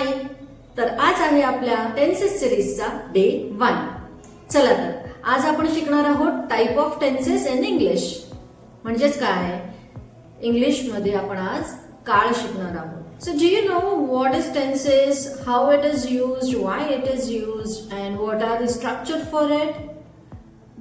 हाय. तर आज आहे आपल्या टेन्सेस सिरीजचा डे 1. चला तर आज आपण शिकणार आहोत type of tenses in English. म्हणजेच काय, इंग्लिश मध्ये आपण आज काळ शिकणार आहोत. So do you know what is tenses, how it is used, why it is used and what are the structure for it?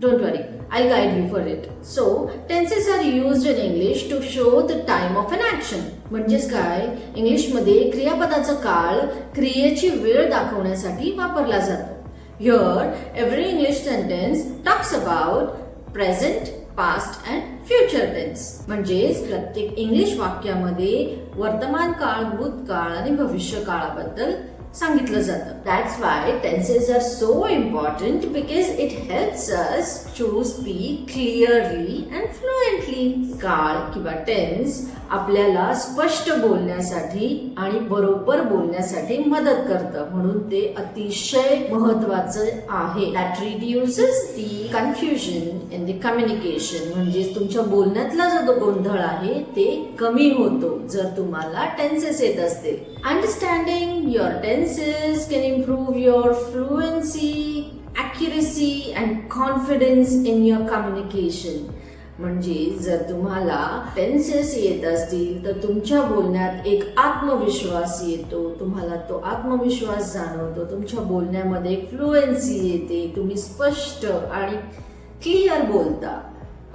Don't worry, I'll guide you for it. So, tenses are used in English to show the time of an action. म्हणजेच काय, इंग्लिशमध्ये क्रियापदाचा काळ क्रियेची वेळ दाखवण्यासाठी वापरला जातो. Here, every English sentence talks about present, past and future tense. म्हणजेच प्रत्येक इंग्लिश वाक्यामध्ये वर्तमान काळ, भूतकाळ आणि भविष्य काळाबद्दल सांगितलं जातं. That's why tenses are so important because it helps us to speak clearly and fluently. काळ किंवा टेन्स आपल्याला स्पष्ट बोलण्यासाठी आणि बरोबर बोलण्यासाठी मदत करतं, म्हणून ते अतिशय महत्त्वाचं आहे. That reduces the confusion in the communication. म्हणजे तुमच्या बोलण्यातला जो गोंधळ आहे ते कमी होतो जर तुम्हाला टेन्सेस येत असतील. Understanding your tenses can improve your fluency, accuracy and confidence in your communication. म्हणजे जर तुम्हाला टेन्सेस येत असतील तर तुमच्या बोलण्यात एक आत्मविश्वास येतो, तुम्हाला तो आत्मविश्वास जाणवतो, तुमच्या बोलण्यामध्ये एक फ्लुएन्सी येते, तुम्ही स्पष्ट आणि क्लिअर बोलता.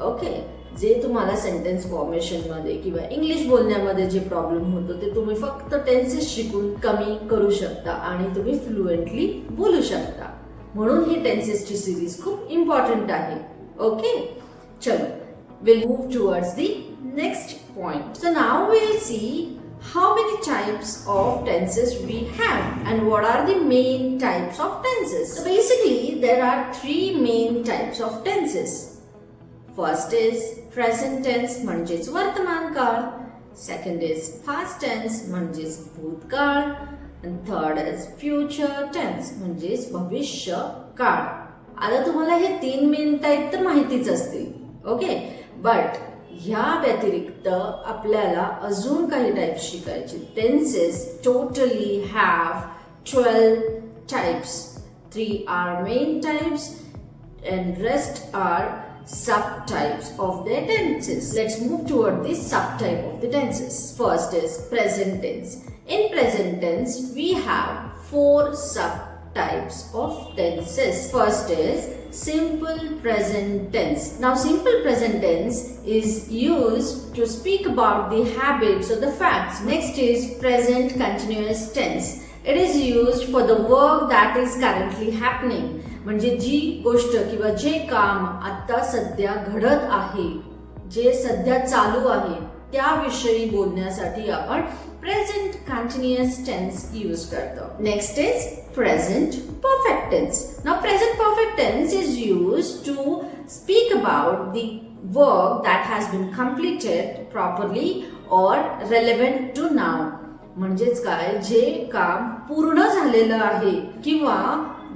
ओके, जे तुम्हाला सेंटेन्स फॉर्मेशन मध्ये किंवा इंग्लिश बोलण्यामध्ये जे प्रॉब्लेम होतो ते तुम्ही फक्त टेन्सेस शिकून कमी करू शकता आणि तुम्ही फ्लुएंटली बोलू शकता. म्हणून ही टेन्सेसची सिरीज खूप इम्पॉर्टंट आहे. ओके, चलो we'll move towards the next point. So now we'll see how many types of tenses we have and what are the main types of tenses. So basically there are three main types of tenses. First is present tense म्हणजेच वर्तमान काळ, second is past tense म्हणजेच भूतकाळ and third is future tense म्हणजेच भविष्य काळ. आता तुम्हाला हे तीन मेन टाइप तर माहितीच असतील. ओके, बट ह्या व्यतिरिक्त आपल्याला अजून काही टाइप्स शिकायचे. Tenses totally have 12 types. 3 are main types and rest are subtypes of the tenses. Let's move toward the subtype of the tenses. First is present tense. In present tense we have 4 subtypes of tenses. First is simple present tense. Now simple present tense is used to speak about the habits or the facts. Next is present continuous tense. It is used for the work that is currently happening. म्हणजे जी गोष्ट किंवा जे काम आता सध्या घडत आहे, जे सध्या चालू आहे त्याविषयी बोलण्यासाठी आपण present continuous tense use करतो. Next is present perfect tense. Now present perfect tense is used to speak about the work that has been completed properly or relevant to now. म्हणजेच काय, जे काम पूर्ण झालेलं आहे किंवा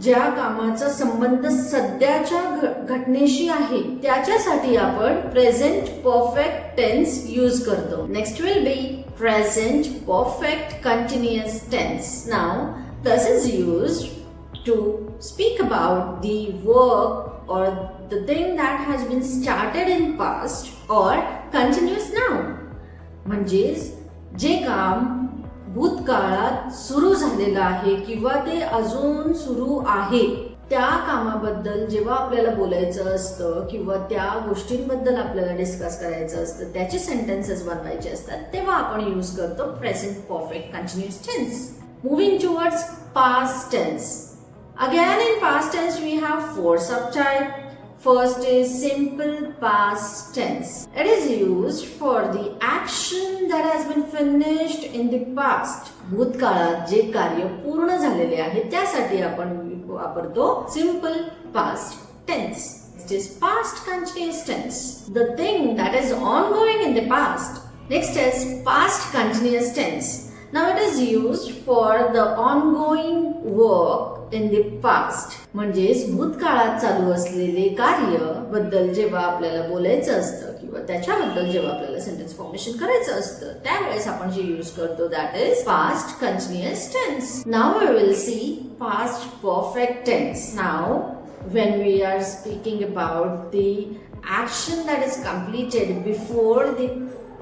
ज्या कामाचा संबंध सध्याच्या घटनेशी आहे त्याच्यासाठी आपण प्रेझेंट परफेक्ट टेन्स यूज करतो. Next will be present perfect continuous tense. Now this is used to speak about the work or the thing that has been started in past or continuous now. म्हणजेच जे काम भूतकाळात सुरू झालेलं आहे किंवा ते अजून सुरू आहे त्या कामाबद्दल जेव्हा आपल्याला बोलायचं असतं किंवा त्या गोष्टींबद्दल आपल्याला डिस्कस करायचं असतं, त्याचे सेंटेन्सेस बनवायचे असतात, तेव्हा आपण यूज करतो present perfect continuous tense. Moving towards past tense. Again in past tense we have 4 subtype. First is simple past tense. It is used for the action that has been finished in the past. भूतकाळात जे कार्य पूर्ण झालेले आहे त्यासाठी आपण वापरतो simple past tense. Next is past continuous tense. The thing that is ongoing in the past. Next is past continuous tense. Now it is used for the ongoing work in the past. म्हणजेच भूतकाळात चालू असलेले कार्य बद्दल जेव्हा आपल्याला बोलायचं असतं किंवा त्याच्याबद्दल जेव्हा आपल्याला सेंटेन्स फॉर्मेशन करायचं असतं त्यावेळेस आपण जे यूज करतो that is past continuous tense. Now we will see past perfect tense. Now when we are speaking about the action that is completed before the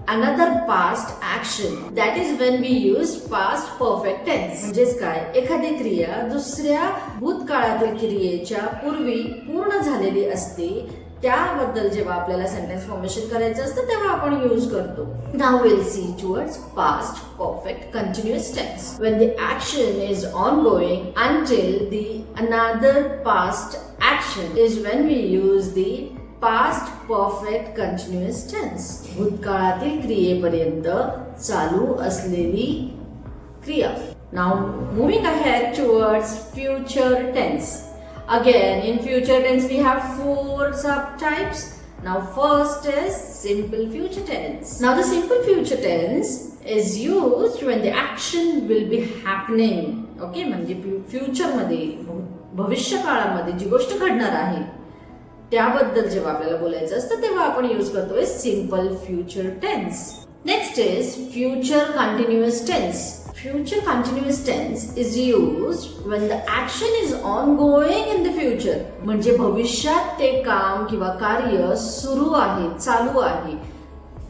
another past action, that is when we use past perfect tense. म्हणजेच काय, एखादी क्रिया दुसऱ्या भूतकाळातील क्रियेच्या पूर्वी पूर्ण झालेली असते त्याबद्दल जेव्हा आपल्याला सेंटेन्स फॉर्मेशन करायचं असतं तेव्हा आपण यूज करतो. Now we'll see towards past perfect continuous tense. When the action is ongoing until the another past action is when we use the past perfect continuous tense. भूतकाळातील क्रियेपर्यंत चालू असलेली क्रिया. Now moving ahead towards future tense. Again, in future tense we have 4 subtypes. Now first is simple future tense. Now the simple future tense is used when the action will be happening. Okay, म्हणजे future मध्ये भविष्य काळामध्ये जी गोष्ट घडणार आहे त्याबद्दल जेव्हा आपल्याला बोलायचं असतं तेव्हा आपण यूज करतोय simple future tense. Next is future continuous tense. Future continuous tense is used when the action is ongoing in the future. म्हणजे भविष्यात ते काम किंवा कार्य सुरू आहे, चालू आहे,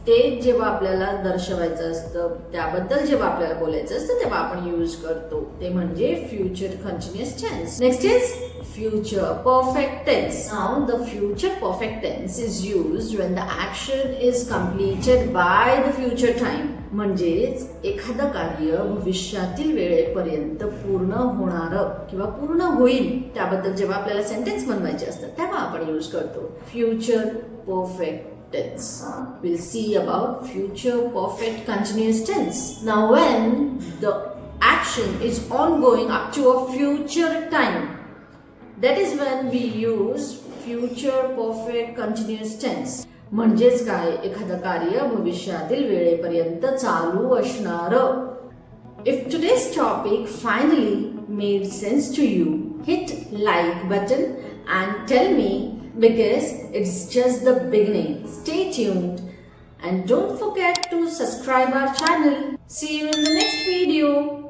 ते जेव्हा आपल्याला दर्शवायचं असतं त्याबद्दल जेव्हा आपल्याला बोलायचं असतं तेव्हा आपण यूज करतो ते म्हणजे future continuous tense. Next is future perfect tense. Now the future perfect tense is used when the action is completed by the future time. म्हणजेच एखादं कार्य भविष्यातील वेळेपर्यंत पूर्ण होणार किंवा पूर्ण होईल त्याबद्दल जेव्हा आपल्याला सेंटेन्स बनवायचे असतात तेव्हा आपण यूज करतो future perfect tense. We'll see about future perfect continuous tense. Now when the action is ongoing up to a future time, that is when we use future perfect continuous tense. म्हणजेच काय, एखादं कार्य भविष्यातील वेळेपर्यंत चालू असणार. If today's topic finally made sense to you, hit like button and tell me, because it's just the beginning. Stay tuned and don't forget to subscribe our channel. See you in the next video.